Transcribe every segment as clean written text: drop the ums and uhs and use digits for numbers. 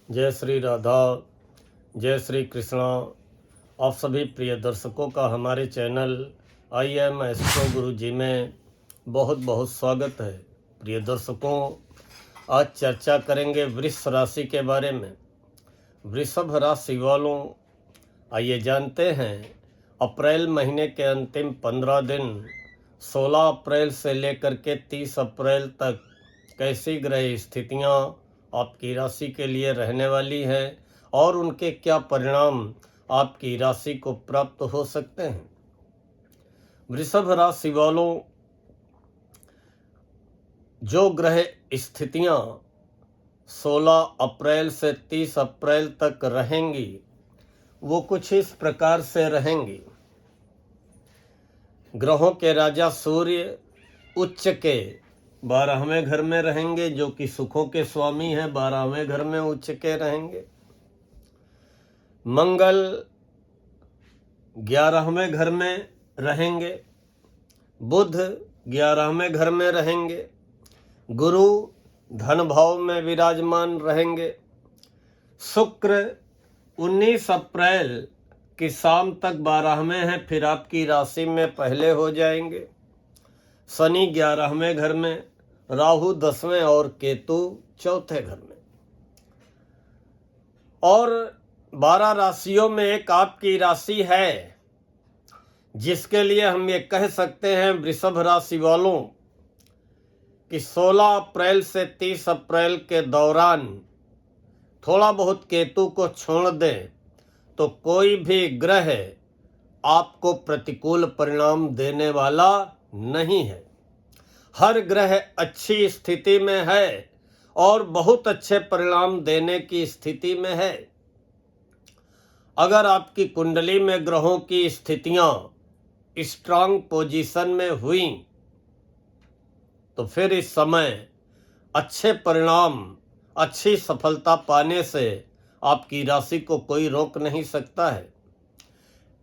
जय श्री राधा, जय श्री कृष्णा। आप सभी प्रिय दर्शकों का हमारे चैनल आई एम एस्ट्रो गुरु जी में बहुत बहुत स्वागत है। प्रिय दर्शकों, आज चर्चा करेंगे वृष राशि के बारे में। वृषभ राशि वालों, आइए जानते हैं अप्रैल महीने के अंतिम 15 दिन 16 अप्रैल से लेकर के 30 अप्रैल तक कैसी ग्रह स्थितियां आपकी राशि के लिए रहने वाली है और उनके क्या परिणाम आपकी राशि को प्राप्त हो सकते हैं। वृषभ राशि वालों, जो ग्रह स्थितियां 16 अप्रैल से 30 अप्रैल तक रहेंगी वो कुछ इस प्रकार से रहेंगी। ग्रहों के राजा सूर्य उच्च के 12वें घर में रहेंगे, जो कि सुखों के स्वामी हैं। 12वें घर में उच्च के रहेंगे। मंगल 11वें घर में रहेंगे। बुध 11वें घर में रहेंगे। गुरु धन भाव में विराजमान रहेंगे। शुक्र 19 अप्रैल की शाम तक 12वें हैं, फिर आपकी राशि में पहले हो जाएंगे। शनि 11वें घर में, राहु 10वें और केतु 4थे घर में। और 12 राशियों में एक आपकी राशि है जिसके लिए हम ये कह सकते हैं वृषभ राशि वालों कि 16 अप्रैल से 30 अप्रैल के दौरान थोड़ा बहुत केतु को छोड़ दें तो कोई भी ग्रह आपको प्रतिकूल परिणाम देने वाला नहीं है। हर ग्रह अच्छी स्थिति में है और बहुत अच्छे परिणाम देने की स्थिति में है। अगर आपकी कुंडली में ग्रहों की स्थितियां स्ट्रांग पोजीशन में हुई तो फिर इस समय अच्छे परिणाम, अच्छी सफलता पाने से आपकी राशि को कोई रोक नहीं सकता है।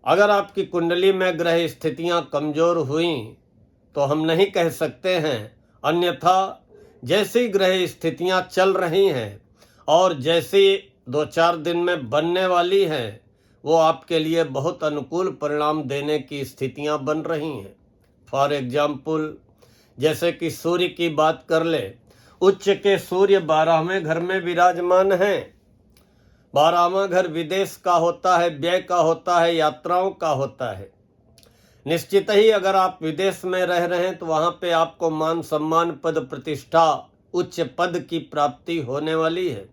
अगर आपकी कुंडली में ग्रह स्थितियां कमजोर हुई तो हम नहीं कह सकते हैं। अन्यथा जैसी ग्रह स्थितियां चल रही हैं और जैसी 2-4 दिन में बनने वाली हैं वो आपके लिए बहुत अनुकूल परिणाम देने की स्थितियां बन रही हैं। फॉर एग्जाम्पल, जैसे कि सूर्य की बात कर ले, उच्च के सूर्य 12वें घर में विराजमान हैं। 12वां घर विदेश का होता है, व्यय का होता है, यात्राओं का होता है। निश्चित ही अगर आप विदेश में रह रहे हैं तो वहां पे आपको मान सम्मान, पद प्रतिष्ठा, उच्च पद की प्राप्ति होने वाली है।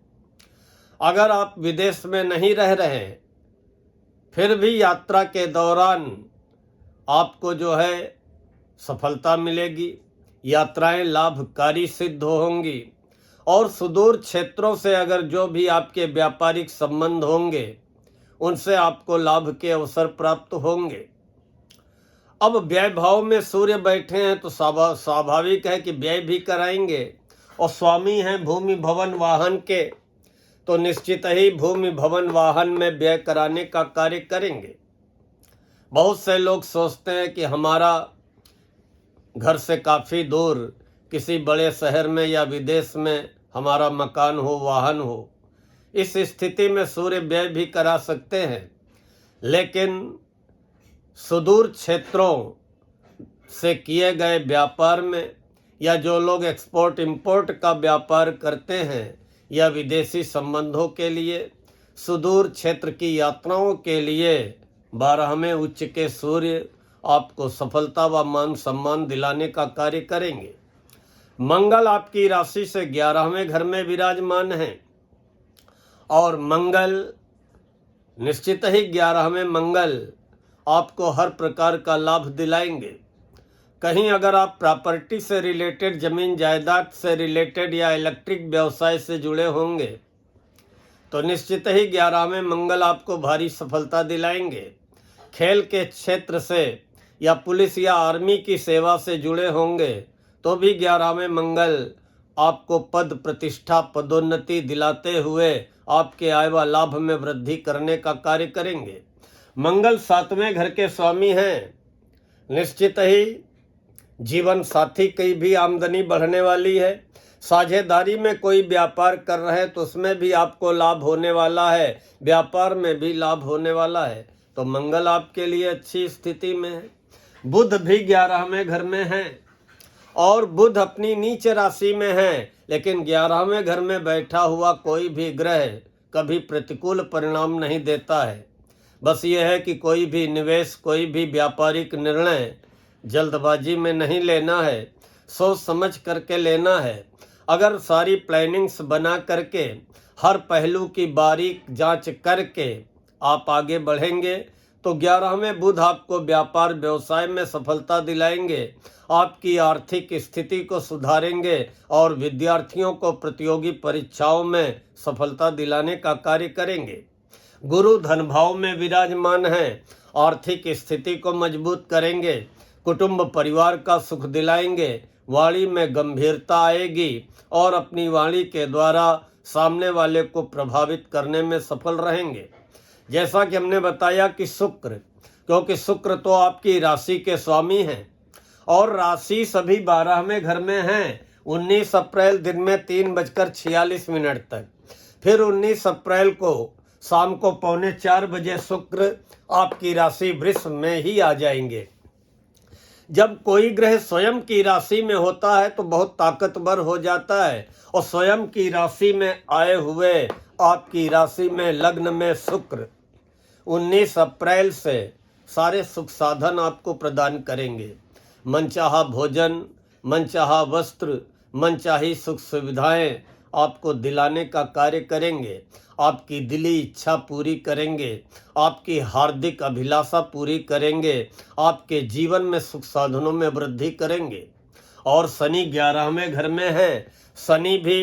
अगर आप विदेश में नहीं रह रहे हैं फिर भी यात्रा के दौरान आपको जो है सफलता मिलेगी, यात्राएं लाभकारी सिद्ध होंगी और सुदूर क्षेत्रों से अगर जो भी आपके व्यापारिक संबंध होंगे उनसे आपको लाभ के अवसर प्राप्त होंगे। अब व्यय भाव में सूर्य बैठे हैं तो स्वाभाविक है कि व्यय भी कराएंगे और स्वामी हैं भूमि भवन वाहन के, तो निश्चित ही भूमि भवन वाहन में व्यय कराने का कार्य करेंगे। बहुत से लोग सोचते हैं कि हमारा घर से काफ़ी दूर किसी बड़े शहर में या विदेश में हमारा मकान हो, वाहन हो। इस स्थिति में सूर्य व्यय भी करा सकते हैं, लेकिन सुदूर क्षेत्रों से किए गए व्यापार में या जो लोग एक्सपोर्ट इंपोर्ट का व्यापार करते हैं या विदेशी संबंधों के लिए, सुदूर क्षेत्र की यात्राओं के लिए 12वें उच्च के सूर्य आपको सफलता व मान सम्मान दिलाने का कार्य करेंगे। मंगल आपकी राशि से 11वें घर में विराजमान है और मंगल निश्चित ही 11वें मंगल आपको हर प्रकार का लाभ दिलाएंगे। कहीं अगर आप प्रॉपर्टी से रिलेटेड, जमीन जायदाद से रिलेटेड या इलेक्ट्रिक व्यवसाय से जुड़े होंगे तो निश्चित ही 11वें मंगल आपको भारी सफलता दिलाएंगे। खेल के क्षेत्र से या पुलिस या आर्मी की सेवा से जुड़े होंगे तो भी 11वें मंगल आपको पद प्रतिष्ठा, पदोन्नति दिलाते हुए आपके आय व लाभ में वृद्धि करने का कार्य करेंगे। मंगल 7वें घर के स्वामी हैं। निश्चित ही जीवन साथी की भी आमदनी बढ़ने वाली है। साझेदारी में कोई व्यापार कर रहे हैं तो उसमें भी आपको लाभ होने वाला है, व्यापार में भी लाभ होने वाला है। तो मंगल आपके लिए अच्छी स्थिति में है। बुध भी 11वें घर में है और बुध अपनी नीच राशि में है, लेकिन 11वें घर में बैठा हुआ कोई भी ग्रह कभी प्रतिकूल परिणाम नहीं देता है। बस ये है कि कोई भी निवेश, कोई भी व्यापारिक निर्णय जल्दबाजी में नहीं लेना है, सोच समझ करके लेना है। अगर सारी प्लानिंग्स बना करके, हर पहलू की बारीक जांच करके आप आगे बढ़ेंगे तो 11वें बुध आपको व्यापार व्यवसाय में सफलता दिलाएंगे, आपकी आर्थिक स्थिति को सुधारेंगे और विद्यार्थियों को प्रतियोगी परीक्षाओं में सफलता दिलाने का कार्य करेंगे। गुरु धन भाव में विराजमान है, आर्थिक स्थिति को मजबूत करेंगे, कुटुंब परिवार का सुख दिलाएंगे, वाणी में गंभीरता आएगी और अपनी वाणी के द्वारा सामने वाले को प्रभावित करने में सफल रहेंगे। जैसा कि हमने बताया कि शुक्र, क्योंकि शुक्र तो आपकी राशि के स्वामी हैं और राशि सभी 12वें घर में हैं। 19 अप्रैल दिन में 3:46 तक, फिर 19 अप्रैल को शाम को 3:45 बजे शुक्र आपकी राशि वृष में ही आ जाएंगे। जब कोई ग्रह स्वयं की राशि में होता है तो बहुत ताकतवर हो जाता है, और स्वयं की राशि में आए हुए आपकी राशि में लग्न में शुक्र 19 अप्रैल से सारे सुख साधन आपको प्रदान करेंगे। मनचाहा भोजन, मनचाहा वस्त्र, मनचाही सुख सुविधाएं आपको दिलाने का कार्य करेंगे, आपकी दिली इच्छा पूरी करेंगे, आपकी हार्दिक अभिलाषा पूरी करेंगे, आपके जीवन में सुख साधनों में वृद्धि करेंगे। और शनि 11वें घर में है, शनि भी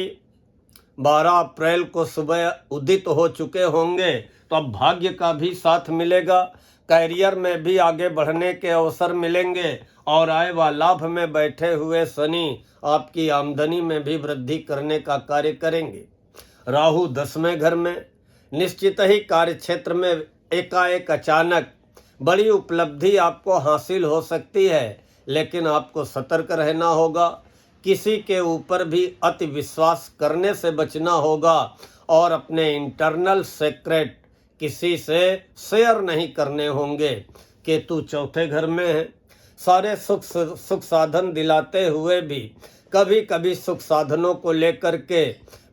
12 अप्रैल को सुबह उदित हो चुके होंगे, तो अब भाग्य का भी साथ मिलेगा, कैरियर में भी आगे बढ़ने के अवसर मिलेंगे और आय व लाभ में बैठे हुए शनि आपकी आमदनी में भी वृद्धि करने का कार्य करेंगे। राहु 10वें घर में, निश्चित ही कार्य क्षेत्र में एकाएक अचानक बड़ी उपलब्धि आपको हासिल हो सकती है, लेकिन आपको सतर्क रहना होगा, किसी के ऊपर भी अति विश्वास करने से बचना होगा और अपने इंटरनल सीक्रेट किसी से शेयर नहीं करने होंगे। केतु 4थे घर में है, सारे सुख साधन दिलाते हुए भी कभी कभी सुख साधनों को लेकर के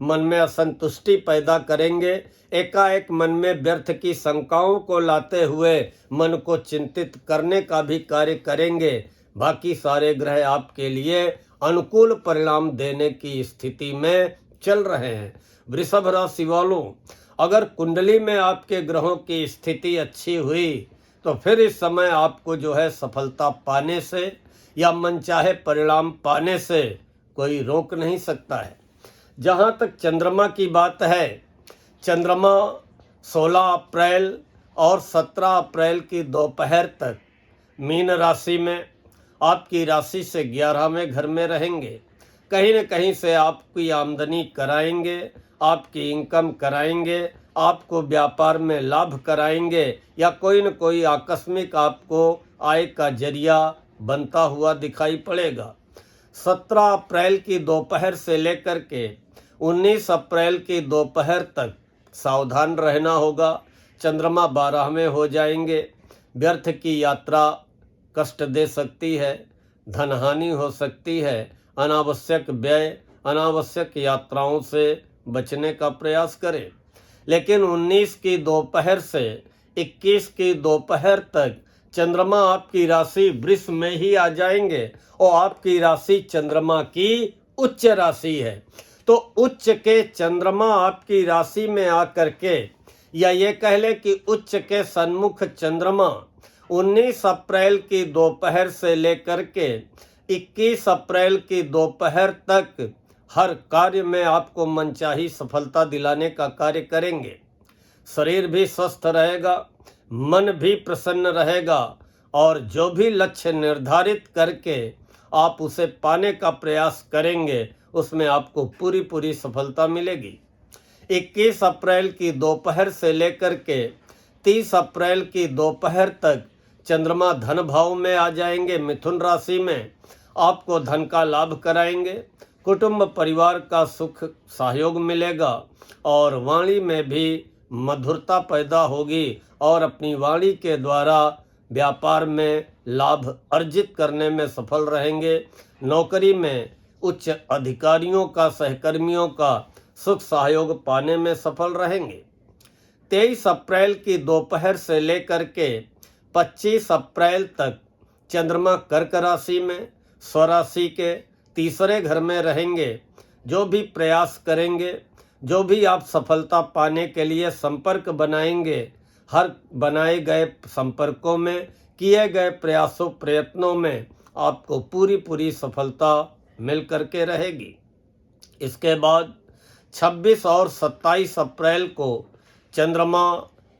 मन में असंतुष्टि पैदा करेंगे, एकाएक मन में व्यर्थ की शंकाओं को लाते हुए मन को चिंतित करने का भी कार्य करेंगे। बाकी सारे ग्रह आपके लिए अनुकूल परिणाम देने की स्थिति में चल रहे हैं। वृषभ राशि वालों, अगर कुंडली में आपके ग्रहों की स्थिति अच्छी हुई तो फिर इस समय आपको जो है सफलता पाने से या मनचाहे परिणाम पाने से कोई रोक नहीं सकता है। जहाँ तक चंद्रमा की बात है, चंद्रमा 16 अप्रैल और 17 अप्रैल की दोपहर तक मीन राशि में आपकी राशि से 11वें घर में रहेंगे। कहीं न कहीं से आपकी आमदनी कराएंगे, आपकी इनकम कराएंगे, आपको व्यापार में लाभ कराएंगे या कोई न कोई आकस्मिक आपको आय का जरिया बनता हुआ दिखाई पड़ेगा। 17 अप्रैल की दोपहर से लेकर के 19 अप्रैल की दोपहर तक सावधान रहना होगा। चंद्रमा 12वें हो जाएंगे, व्यर्थ की यात्रा कष्ट दे सकती है, धनहानि हो सकती है, अनावश्यक व्यय, अनावश्यक यात्राओं से बचने का प्रयास करें। लेकिन 19 की दोपहर से 21 की दोपहर तक चंद्रमा आपकी राशि वृष में ही आ जाएंगे और आपकी राशि चंद्रमा की उच्च राशि है। तो उच्च के चंद्रमा आपकी राशि में आकर के, या ये कह ले कि उच्च के सन्मुख चंद्रमा 19 अप्रैल की दोपहर से लेकर के 21 अप्रैल की दोपहर तक हर कार्य में आपको मनचाही सफलता दिलाने का कार्य करेंगे। शरीर भी स्वस्थ रहेगा, मन भी प्रसन्न रहेगा और जो भी लक्ष्य निर्धारित करके आप उसे पाने का प्रयास करेंगे उसमें आपको पूरी सफलता मिलेगी। 21 अप्रैल की दोपहर से लेकर के 30 अप्रैल की दोपहर तक चंद्रमा धन भाव में आ जाएंगे, मिथुन राशि में आपको धन का लाभ कराएंगे, कुटुंब परिवार का सुख सहयोग मिलेगा और वाणी में भी मधुरता पैदा होगी और अपनी वाणी के द्वारा व्यापार में लाभ अर्जित करने में सफल रहेंगे। नौकरी में उच्च अधिकारियों का सहकर्मियों का सुख सहयोग पाने में सफल रहेंगे। 23 अप्रैल की दोपहर से लेकर के 25 अप्रैल तक चंद्रमा कर्क राशि में स्वराशि के तीसरे घर में रहेंगे। जो भी प्रयास करेंगे, जो भी आप सफलता पाने के लिए संपर्क बनाएंगे, हर बनाए गए संपर्कों में किए गए प्रयासों प्रयत्नों में आपको पूरी सफलता मिल करके रहेगी। इसके बाद 26 और 27 अप्रैल को चंद्रमा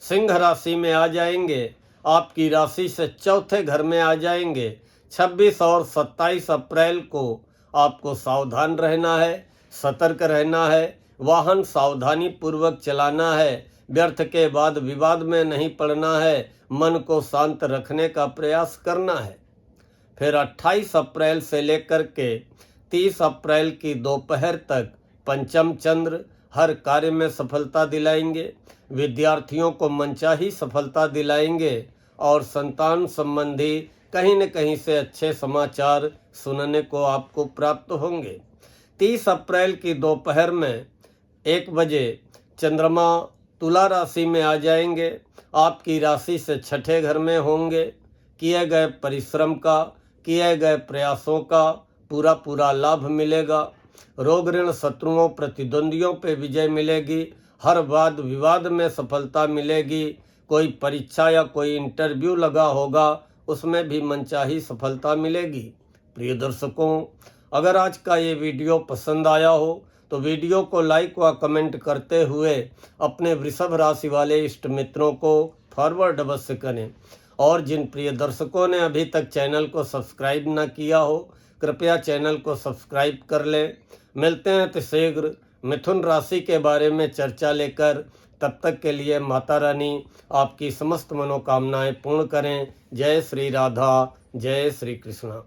सिंह राशि में आ जाएंगे, आपकी राशि से चौथे घर में आ जाएंगे। 26 और 27 अप्रैल को आपको सावधान रहना है, सतर्क रहना है, वाहन सावधानी पूर्वक चलाना है, व्यर्थ के बाद विवाद में नहीं पड़ना है, मन को शांत रखने का प्रयास करना है। फिर 28 अप्रैल से लेकर के 30 अप्रैल की दोपहर तक पंचम चंद्र हर कार्य में सफलता दिलाएंगे, विद्यार्थियों को मनचाही सफलता दिलाएंगे और संतान संबंधी कहीं न कहीं से अच्छे समाचार सुनने को आपको प्राप्त होंगे। 30 अप्रैल की दोपहर में 1 बजे चंद्रमा तुला राशि में आ जाएंगे, आपकी राशि से छठे घर में होंगे। किए गए परिश्रम का, किए गए प्रयासों का पूरा लाभ मिलेगा। रोग ऋण शत्रुओं प्रतिद्वंदियों पे विजय मिलेगी, हर वाद विवाद में सफलता मिलेगी। कोई परीक्षा या कोई इंटरव्यू लगा होगा, उसमें भी मनचाही सफलता मिलेगी। प्रिय दर्शकों, अगर आज का ये वीडियो पसंद आया हो तो वीडियो को लाइक व कमेंट करते हुए अपने वृषभ राशि वाले इष्ट मित्रों को फॉरवर्ड अवश्य करें। और जिन प्रिय दर्शकों ने अभी तक चैनल को सब्सक्राइब न किया हो, कृपया चैनल को सब्सक्राइब कर लें। मिलते हैं तो शीघ्र मिथुन राशि के बारे में चर्चा लेकर। तब तक के लिए माता रानी आपकी समस्त मनोकामनाएं पूर्ण करें। जय श्री राधा, जय श्री कृष्णा।